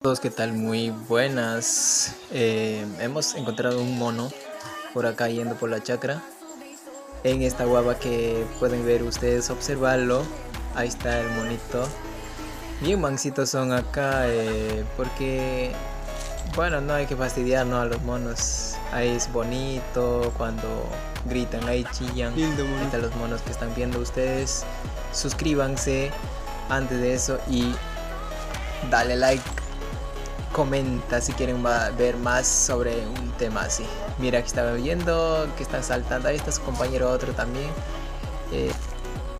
Todos, ¿qué tal? Muy buenas. Hemos encontrado un mono por acá yendo por la chacra. En esta guava que pueden ver ustedes, observarlo. Ahí está el monito. Bien mancitos son acá porque, bueno, no hay que fastidiarnos a los monos. Ahí es bonito cuando gritan, ahí chillan. Lindo Ahí mono. están los monos que están viendo ustedes. Suscríbanse antes de eso y dale like. Comenta si quieren ver más sobre un tema así. Mira, que estaba viendo que están saltando. Ahí está su compañero otro también.